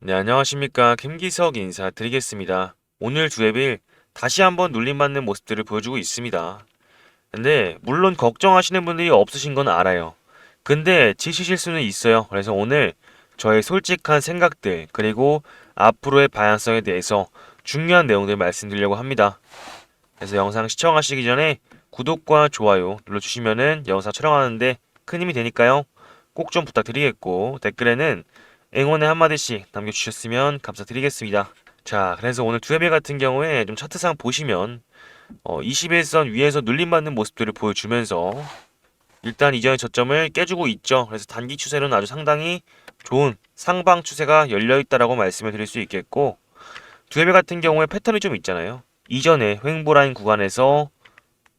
네, 안녕하십니까. 김기석 인사드리겠습니다. 오늘 두앱일 다시 한번 눌림받는 모습들을 보여주고 있습니다. 근데 물론 걱정하시는 분들이 없으신 건 알아요. 근데 지치실 수는 있어요. 그래서 오늘 저의 솔직한 생각들 그리고 앞으로의 방향성에 대해서 중요한 내용들 말씀드리려고 합니다. 그래서 영상 시청하시기 전에 구독과 좋아요 눌러주시면은 영상 촬영하는데 큰 힘이 되니까요. 꼭 좀 부탁드리겠고 댓글에는 응원의 한마디씩 남겨주셨으면 감사드리겠습니다. 자, 그래서 오늘 두에벨 같은 경우에 좀 차트상 보시면 21선 위에서 눌림받는 모습들을 보여주면서 일단 이전의 저점을 깨주고 있죠. 그래서 단기 추세로는 아주 상당히 좋은 상방 추세가 열려있다라고 말씀을 드릴 수 있겠고, 두에벨 같은 경우에 패턴이 좀 있잖아요. 이전에 횡보라인 구간에서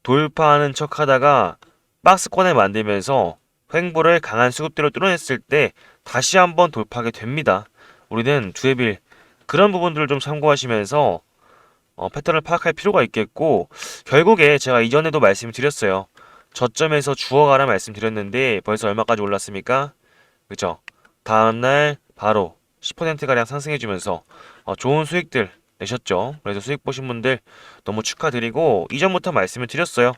돌파하는 척 하다가 박스권을 만들면서 횡보를 강한 수급대로 뚫어냈을 때 다시 한번 돌파하게 됩니다. 우리는 두에빌 그런 부분들을 좀 참고하시면서 패턴을 파악할 필요가 있겠고, 결국에 제가 이전에도 말씀드렸어요. 저점에서 주워가라 말씀드렸는데 벌써 얼마까지 올랐습니까? 그죠? 다음날 바로 10%가량 상승해주면서 좋은 수익들 내셨죠. 그래서 수익 보신 분들 너무 축하드리고, 이전부터 말씀을 드렸어요.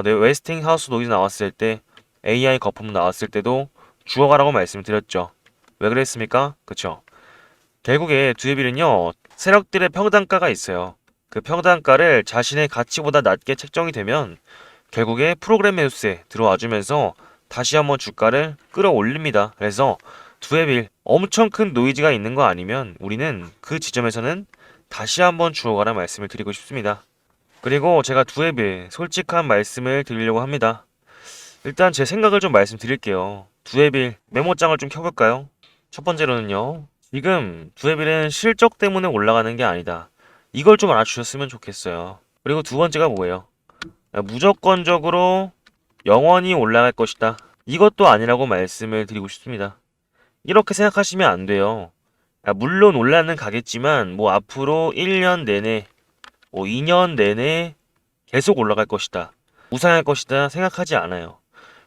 네, 웨스팅하우스 노이즈 나왔을 때, AI 거품 나왔을 때도 주워가라고 말씀드렸죠. 왜 그랬습니까? 그쵸? 결국에 두에빌은요, 세력들의 평단가가 있어요. 그 평단가를 자신의 가치보다 낮게 책정이 되면 결국에 프로그램 매수세 들어와주면서 다시 한번 주가를 끌어올립니다. 그래서 두에빌 엄청 큰 노이즈가 있는 거 아니면 우리는 그 지점에서는 다시 한번 주워가라 말씀을 드리고 싶습니다. 그리고 제가 두앱에 솔직한 말씀을 드리려고 합니다. 일단 제 생각을 좀 말씀드릴게요. 두앱일 메모장을 좀 켜볼까요? 첫 번째로는요. 지금 두앱일은 실적 때문에 올라가는 게 아니다. 이걸 좀 알아주셨으면 좋겠어요. 그리고 두 번째가 뭐예요? 무조건적으로 영원히 올라갈 것이다. 이것도 아니라고 말씀을 드리고 싶습니다. 이렇게 생각하시면 안 돼요. 물론 올라는 가겠지만 뭐 앞으로 1년 내내 2년 내내 계속 올라갈 것이다. 우상할 것이다 생각하지 않아요.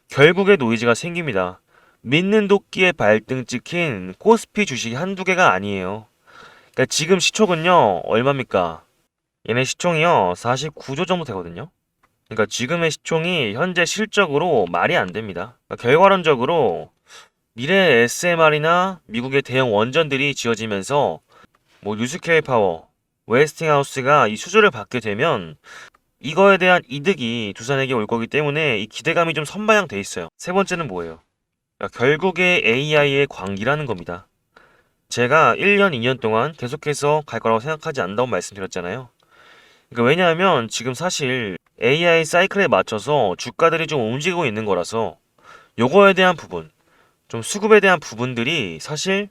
결국에 노이즈가 생깁니다. 믿는 도끼에 발등 찍힌 코스피 주식이 한두 개가 아니에요. 그러니까 지금 시총은요, 얼마입니까? 얘네 시총이요, 49조 정도 되거든요. 그러니까 지금의 시총이 현재 실적으로 말이 안 됩니다. 그러니까 결과론적으로 미래 SMR이나 미국의 대형 원전들이 지어지면서 뭐 뉴스케일 파워, 웨스팅하우스가 이 수주를 받게 되면 이거에 대한 이득이 두산에게 올 거기 때문에 이 기대감이 좀 선반영돼 있어요. 세 번째는 뭐예요? 결국에 AI의 광기라는 겁니다. 제가 1년, 2년 동안 계속해서 갈 거라고 생각하지 않는다고 말씀드렸잖아요. 그러니까 왜냐하면 지금 사실 AI 사이클에 맞춰서 주가들이 좀 움직이고 있는 거라서 요거에 대한 부분, 좀 수급에 대한 부분들이 사실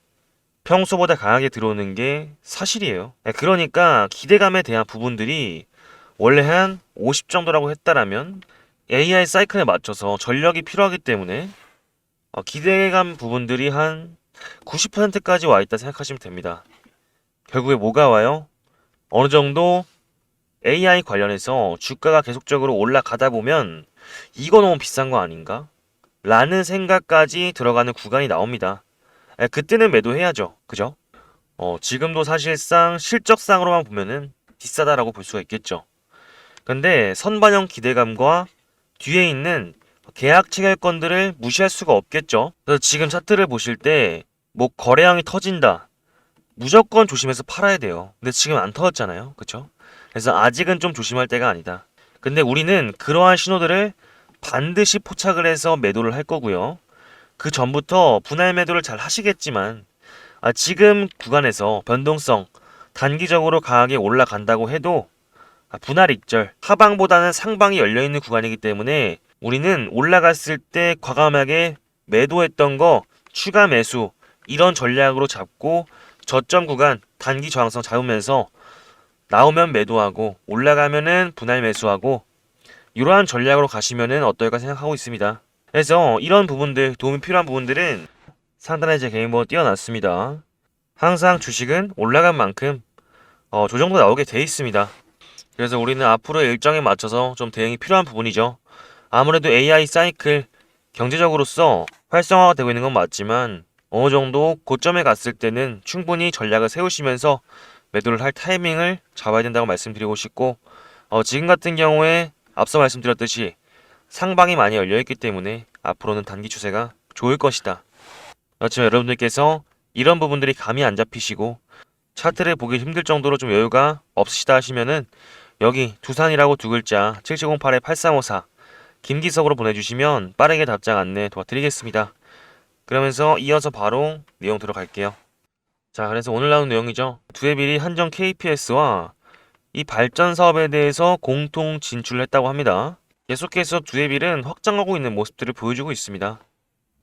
평소보다 강하게 들어오는 게 사실이에요. 그러니까 기대감에 대한 부분들이 원래 한 50 정도라고 했다라면 AI 사이클에 맞춰서 전력이 필요하기 때문에 기대감 부분들이 한 90%까지 와 있다 생각하시면 됩니다. 결국에 뭐가 와요? 어느 정도 AI 관련해서 주가가 계속적으로 올라가다 보면 이거 너무 비싼 거 아닌가? 라는 생각까지 들어가는 구간이 나옵니다. 그때는 매도해야죠. 그죠? 지금도 사실상 실적상으로만 보면은 비싸다라고 볼 수가 있겠죠. 근데 선반영 기대감과 뒤에 있는 계약 체결권들을 무시할 수가 없겠죠. 그래서 지금 차트를 보실 때 뭐 거래량이 터진다. 무조건 조심해서 팔아야 돼요. 근데 지금 안 터졌잖아요. 그쵸? 그래서 아직은 좀 조심할 때가 아니다. 근데 우리는 그러한 신호들을 반드시 포착을 해서 매도를 할 거고요. 그 전부터 분할 매도를 잘 하시겠지만 지금 구간에서 변동성 단기적으로 강하게 올라간다고 해도 분할 익절 하방보다는 상방이 열려있는 구간이기 때문에 우리는 올라갔을 때 과감하게 매도했던 거 추가 매수 이런 전략으로 잡고 저점 구간 단기 저항성 잡으면서 나오면 매도하고 올라가면은 분할 매수하고 이러한 전략으로 가시면은 어떨까 생각하고 있습니다. 그래서 이런 부분들 도움이 필요한 부분들은 상단에 제 개인번호 띄워놨습니다. 항상 주식은 올라간 만큼 조정도 나오게 돼 있습니다. 그래서 우리는 앞으로의 일정에 맞춰서 좀 대응이 필요한 부분이죠. 아무래도 AI 사이클 경제적으로서 활성화가 되고 있는 건 맞지만 어느 정도 고점에 갔을 때는 충분히 전략을 세우시면서 매도를 할 타이밍을 잡아야 된다고 말씀드리고 싶고, 지금 같은 경우에 앞서 말씀드렸듯이 상방이 많이 열려있기 때문에 앞으로는 단기 추세가 좋을 것이다. 그렇지만 여러분들께서 이런 부분들이 감이 안 잡히시고 차트를 보기 힘들 정도로 좀 여유가 없으시다 하시면은 여기 두산이라고 두 글자 7708-8354 김기석으로 보내주시면 빠르게 답장 안내 도와드리겠습니다. 그러면서 이어서 바로 내용 들어갈게요. 자, 그래서 오늘 나온 내용이죠. 두에빌이 한정 KPS와 이 발전 사업에 대해서 공통 진출을 했다고 합니다. 계속해서 두에빌은 확장하고 있는 모습들을 보여주고 있습니다.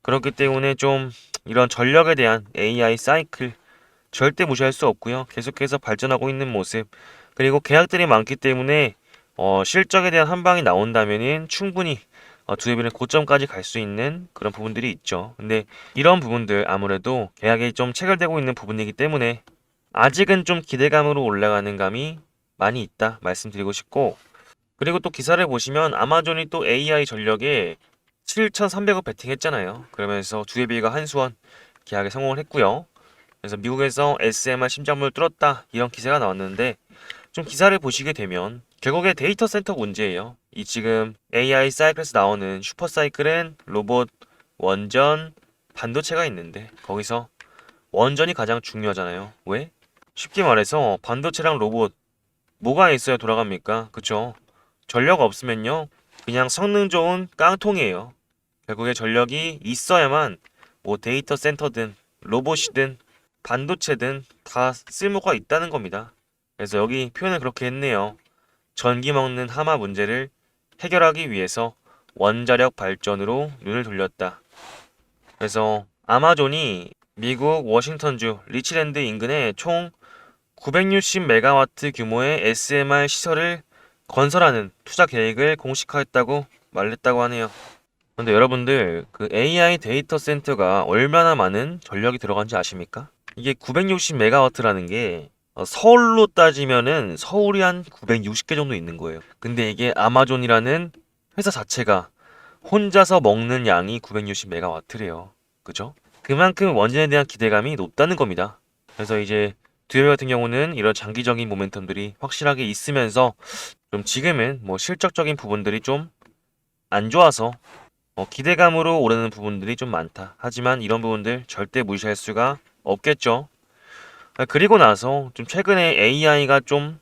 그렇기 때문에 좀 이런 전력에 대한 AI 사이클 절대 무시할 수 없고요. 계속해서 발전하고 있는 모습, 그리고 계약들이 많기 때문에 실적에 대한 한 방이 나온다면은 충분히 두에빌은 고점까지 갈 수 있는 그런 부분들이 있죠. 근데 이런 부분들 아무래도 계약이 좀 체결되고 있는 부분이기 때문에 아직은 좀 기대감으로 올라가는 감이 많이 있다 말씀드리고 싶고, 그리고 또 기사를 보시면 아마존이 또 AI 전력에 7,300억 베팅했잖아요. 그러면서 두에빌과 한수원 계약에 성공을 했고요. 그래서 미국에서 SMR 심장부를 뚫었다 이런 기사가 나왔는데, 좀 기사를 보시게 되면 결국에 데이터 센터 문제예요. 이 지금 AI 사이클에서 나오는 슈퍼 사이클은 로봇, 원전, 반도체가 있는데 거기서 원전이 가장 중요하잖아요. 왜? 쉽게 말해서 반도체랑 로봇 뭐가 있어야 돌아갑니까? 그쵸? 전력 없으면요 그냥 성능 좋은 깡통이에요. 결국에 전력이 있어야만 뭐 데이터 센터든 로봇이든 반도체든 다 쓸모가 있다는 겁니다. 그래서 여기 표현을 그렇게 했네요. 전기 먹는 하마 문제를 해결하기 위해서 원자력 발전으로 눈을 돌렸다. 그래서 아마존이 미국 워싱턴주 리치랜드 인근에 총 960메가와트 규모의 SMR 시설을 건설하는 투자 계획을 공식화했다고 말했다고 하네요. 근데 여러분들 그 AI 데이터 센터가 얼마나 많은 전력이 들어간지 아십니까? 이게 960메가와트라는 게 서울로 따지면은 서울이 한 960개 정도 있는 거예요. 근데 이게 아마존이라는 회사 자체가 혼자서 먹는 양이 960메가와트래요. 그죠? 그만큼 원전에 대한 기대감이 높다는 겁니다. 그래서 이제 듀얼 같은 경우는 이런 장기적인 모멘텀들이 확실하게 있으면서 좀 지금은 뭐 실적적인 부분들이 좀 안 좋아서 기대감으로 오르는 부분들이 좀 많다. 하지만 이런 부분들 절대 무시할 수가 없겠죠. 그리고 나서 좀 최근에 AI가 좀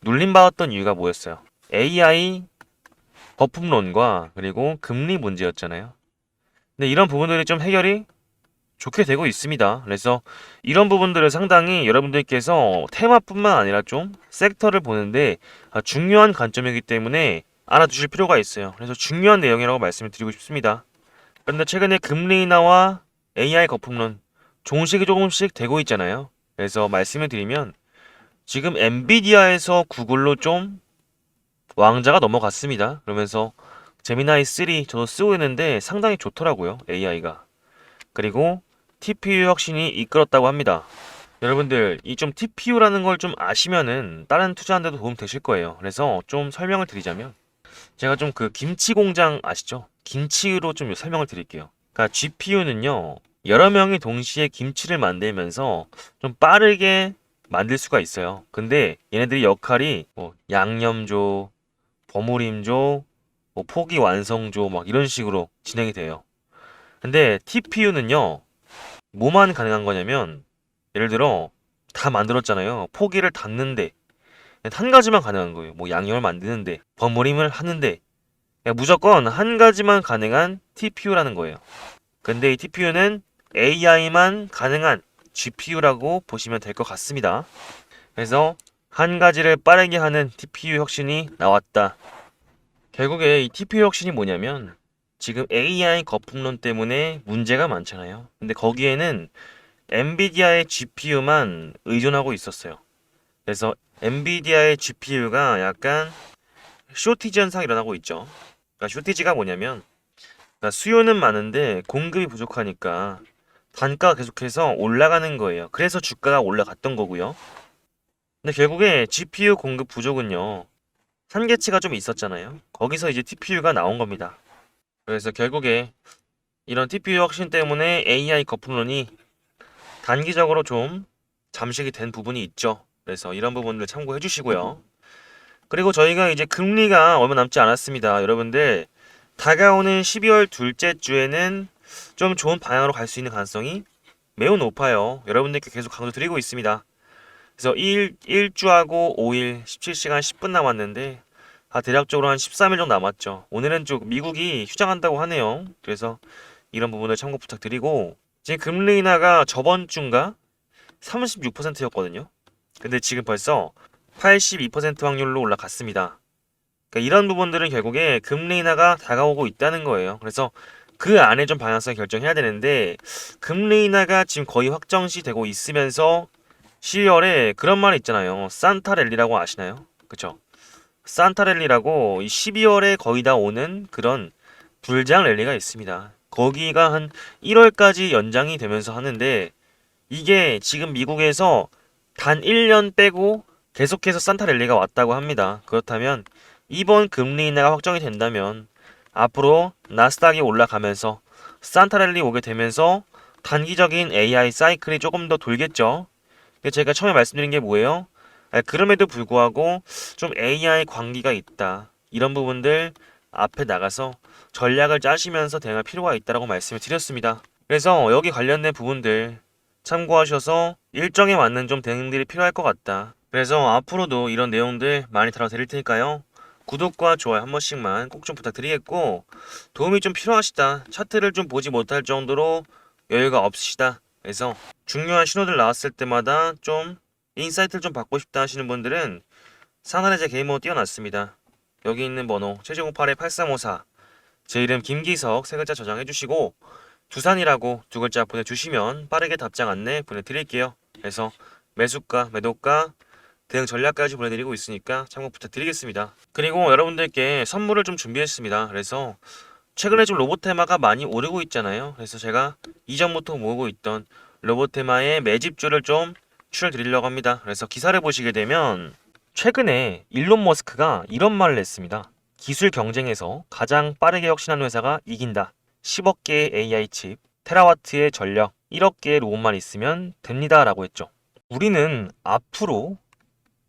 눌림받았던 이유가 뭐였어요? AI 거품론과 그리고 금리 문제였잖아요. 근데 이런 부분들이 좀 해결이 좋게 되고 있습니다. 그래서 이런 부분들을 상당히 여러분들께서 테마뿐만 아니라 좀 섹터를 보는데 중요한 관점이기 때문에 알아두실 필요가 있어요. 그래서 중요한 내용이라고 말씀을 드리고 싶습니다. 그런데 최근에 금리 인하와 AI 거품론 종식이 조금씩 되고 있잖아요. 그래서 말씀을 드리면 지금 엔비디아에서 구글로 좀 왕자가 넘어갔습니다. 그러면서 제미나이 3 저도 쓰고 있는데 상당히 좋더라고요. AI가. 그리고 TPU 혁신이 이끌었다고 합니다. 여러분들 이 좀 TPU라는 걸 좀 아시면은 다른 투자하는데도 도움 되실 거예요. 그래서 좀 설명을 드리자면 제가 좀 그 김치 공장 아시죠? 김치로 좀 설명을 드릴게요. 그러니까 GPU는요 여러 명이 동시에 김치를 만들면서 좀 빠르게 만들 수가 있어요. 근데 얘네들이 역할이 뭐 양념조, 버무림조, 뭐 포기 완성조 막 이런 식으로 진행이 돼요. 근데 TPU는요 뭐만 가능한 거냐면 예를 들어 다 만들었잖아요. 포기를 닫는데 한 가지만 가능한 거예요. 뭐 양념을 만드는데 버무림을 하는데 그냥 무조건 한 가지만 가능한 TPU라는 거예요. 근데 이 TPU는 AI만 가능한 GPU라고 보시면 될 것 같습니다. 그래서 한 가지를 빠르게 하는 TPU 혁신이 나왔다. 결국에 이 TPU 혁신이 뭐냐면 지금 AI 거품론 때문에 문제가 많잖아요. 근데 거기에는 엔비디아의 GPU만 의존하고 있었어요. 그래서 엔비디아의 GPU가 약간 쇼티지 현상이 일어나고 있죠. 그러니까 쇼티지가 뭐냐면 그러니까 수요는 많은데 공급이 부족하니까 단가가 계속해서 올라가는 거예요. 그래서 주가가 올라갔던 거고요. 근데 결국에 GPU 공급 부족은요. 한계치가 좀 있었잖아요. 거기서 이제 TPU가 나온 겁니다. 그래서 결국에 이런 TPU 혁신 때문에 AI 거품론이 단기적으로 좀 잠식이 된 부분이 있죠. 그래서 이런 부분들 참고해 주시고요. 그리고 저희가 이제 금리가 얼마 남지 않았습니다. 여러분들 다가오는 12월 둘째 주에는 좀 좋은 방향으로 갈 수 있는 가능성이 매우 높아요. 여러분들께 계속 강조드리고 있습니다. 그래서 1주하고 5일 17시간 10분 남았는데 대략적으로 한 13일 정도 남았죠. 오늘은 좀 미국이 휴장한다고 하네요. 그래서 이런 부분을 참고 부탁드리고 지금 금리 인하가 저번 주인가 36%였거든요. 근데 지금 벌써 82% 확률로 올라갔습니다. 그러니까 이런 부분들은 결국에 금리 인하가 다가오고 있다는 거예요. 그래서 그 안에 좀 방향성을 결정해야 되는데 금리 인하가 지금 거의 확정시 되고 있으면서 12월에 그런 말이 있잖아요. 산타랠리라고 아시나요? 그쵸? 산타랠리라고 12월에 거의 다 오는 그런 불장 랠리가 있습니다. 거기가 한 1월까지 연장이 되면서 하는데 이게 지금 미국에서 단 1년 빼고 계속해서 산타랠리가 왔다고 합니다. 그렇다면 이번 금리 인하가 확정이 된다면 앞으로 나스닥이 올라가면서 산타랠리 오게 되면서 단기적인 AI 사이클이 조금 더 돌겠죠. 제가 처음에 말씀드린 게 뭐예요? 그럼에도 불구하고 좀 AI 광기가 있다. 이런 부분들 앞에 나가서 전략을 짜시면서 대응할 필요가 있다고 말씀을 드렸습니다. 그래서 여기 관련된 부분들 참고하셔서 일정에 맞는 좀 대응들이 필요할 것 같다. 그래서 앞으로도 이런 내용들 많이 다뤄드릴 테니까요. 구독과 좋아요 한 번씩만 꼭 좀 부탁드리겠고 도움이 좀 필요하시다. 차트를 좀 보지 못할 정도로 여유가 없으시다. 그래서 중요한 신호들 나왔을 때마다 좀 인사이트를 좀 받고 싶다 하시는 분들은 상단에 제 개인 번호 띄워놨습니다. 여기 있는 번호 7708-8354 제 이름 김기석 세 글자 저장해 주시고 두산이라고 두 글자 보내주시면 빠르게 답장 안내 보내드릴게요. 그래서 매수가, 매도가, 대응 전략까지 보내드리고 있으니까 참고 부탁드리겠습니다. 그리고 여러분들께 선물을 좀 준비했습니다. 그래서 최근에 좀 로봇 테마가 많이 오르고 있잖아요. 그래서 제가 이전부터 모으고 있던 로봇 테마의 매집주를 좀 추천드리려고 합니다. 그래서 기사를 보시게 되면 최근에 일론 머스크가 이런 말을 했습니다. 기술 경쟁에서 가장 빠르게 혁신하는 회사가 이긴다. 10억 개의 AI 칩, 테라와트의 전력, 1억 개의 로봇만 있으면 됩니다. 라고 했죠. 우리는 앞으로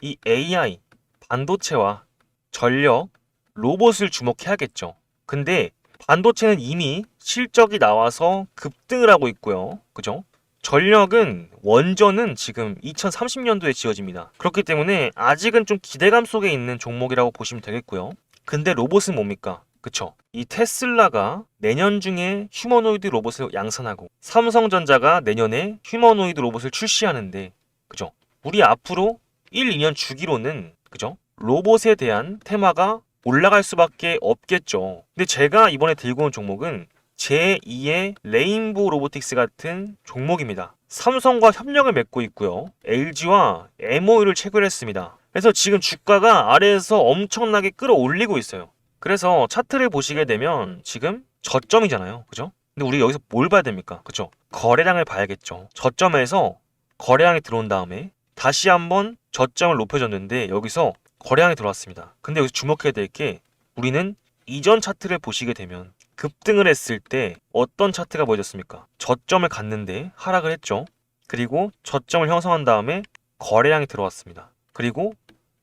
이 AI, 반도체와 전력, 로봇을 주목해야겠죠. 근데 반도체는 이미 실적이 나와서 급등을 하고 있고요. 그죠? 전력은 원전은 지금 2030년도에 지어집니다. 그렇기 때문에 아직은 좀 기대감 속에 있는 종목이라고 보시면 되겠고요. 근데 로봇은 뭡니까? 그쵸? 이 테슬라가 내년 중에 휴머노이드 로봇을 양산하고 삼성전자가 내년에 휴머노이드 로봇을 출시하는데 그죠? 우리 앞으로 1, 2년 주기로는 그죠? 로봇에 대한 테마가 올라갈 수밖에 없겠죠. 근데 제가 이번에 들고 온 종목은 제2의 레인보우 로보틱스 같은 종목입니다. 삼성과 협력을 맺고 있고요. LG와 MOU를 체결했습니다. 그래서 지금 주가가 아래에서 엄청나게 끌어올리고 있어요. 그래서 차트를 보시게 되면 지금 저점이잖아요. 그죠? 근데 우리 여기서 뭘 봐야 됩니까? 그죠? 거래량을 봐야겠죠. 저점에서 거래량이 들어온 다음에 다시 한번 저점을 높여줬는데 여기서 거래량이 들어왔습니다. 근데 여기서 주목해야 될 게 우리는 이전 차트를 보시게 되면 급등을 했을 때 어떤 차트가 보여졌습니까? 저점을 갔는데 하락을 했죠. 그리고 저점을 형성한 다음에 거래량이 들어왔습니다. 그리고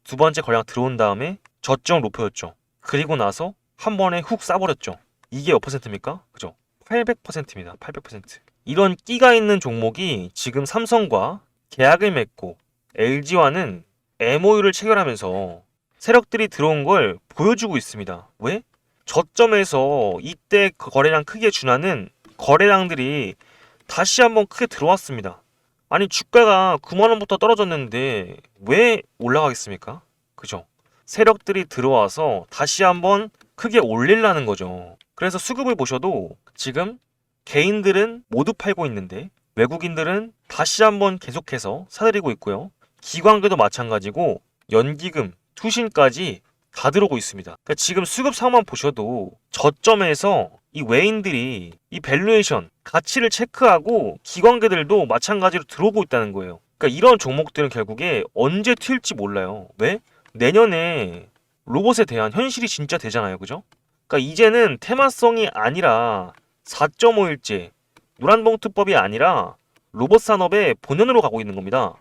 두 번째 거래량 들어온 다음에 저점을 높여줬죠. 그리고 나서 한 번에 훅 싸버렸죠. 이게 몇 퍼센트입니까? 그죠? 800%입니다. 800%. 이런 끼가 있는 종목이 지금 삼성과 계약을 맺고 LG와는 MOU를 체결하면서 세력들이 들어온 걸 보여주고 있습니다. 왜? 저점에서 이때 그 거래량 크게 준하는 거래량들이 다시 한번 크게 들어왔습니다. 아니 주가가 9만원부터 떨어졌는데 왜 올라가겠습니까? 그죠? 세력들이 들어와서 다시 한번 크게 올리려는 거죠. 그래서 수급을 보셔도 지금 개인들은 모두 팔고 있는데 외국인들은 다시 한번 계속해서 사들이고 있고요. 기관들도 마찬가지고 연기금, 투신까지 다 들어오고 있습니다. 그러니까 지금 수급 상황만 보셔도 저점에서 이 외인들이 이 밸류에이션, 가치를 체크하고 기관계들도 마찬가지로 들어오고 있다는 거예요. 그러니까 이런 종목들은 결국에 언제 튈지 몰라요. 왜? 내년에 로봇에 대한 현실이 진짜 되잖아요. 그죠? 그러니까 이제는 테마성이 아니라 4.5일제, 노란봉투법이 아니라 로봇 산업의 본연으로 가고 있는 겁니다.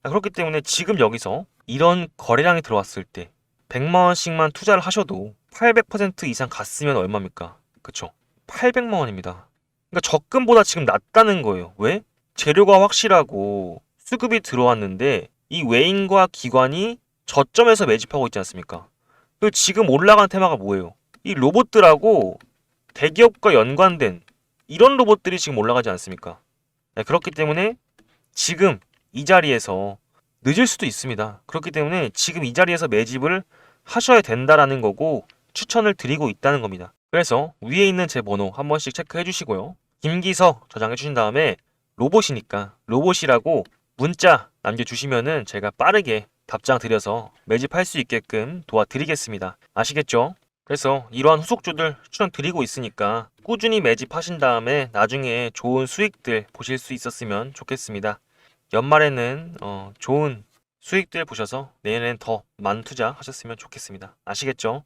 그렇기 때문에 지금 여기서 이런 거래량이 들어왔을 때 100만 원씩만 투자를 하셔도 800% 이상 갔으면 얼마입니까? 그쵸? 800만 원입니다. 그러니까 적금보다 지금 낫다는 거예요. 왜? 재료가 확실하고 수급이 들어왔는데 이 외인과 기관이 저점에서 매집하고 있지 않습니까? 그리고 지금 올라간 테마가 뭐예요? 이 로봇들하고 대기업과 연관된 이런 로봇들이 지금 올라가지 않습니까? 네, 그렇기 때문에 지금 이 자리에서 늦을 수도 있습니다. 그렇기 때문에 지금 이 자리에서 매집을 하셔야 된다라는 거고 추천을 드리고 있다는 겁니다. 그래서 위에 있는 제 번호 한 번씩 체크해 주시고요. 김기석 저장해 주신 다음에 로봇이니까 로봇이라고 문자 남겨주시면은 제가 빠르게 답장 드려서 매집할 수 있게끔 도와드리겠습니다. 아시겠죠? 그래서 이러한 후속주들 추천드리고 있으니까 꾸준히 매집하신 다음에 나중에 좋은 수익들 보실 수 있었으면 좋겠습니다. 연말에는 좋은 수익들 보셔서 내년엔 더 많은 투자 하셨으면 좋겠습니다. 아시겠죠?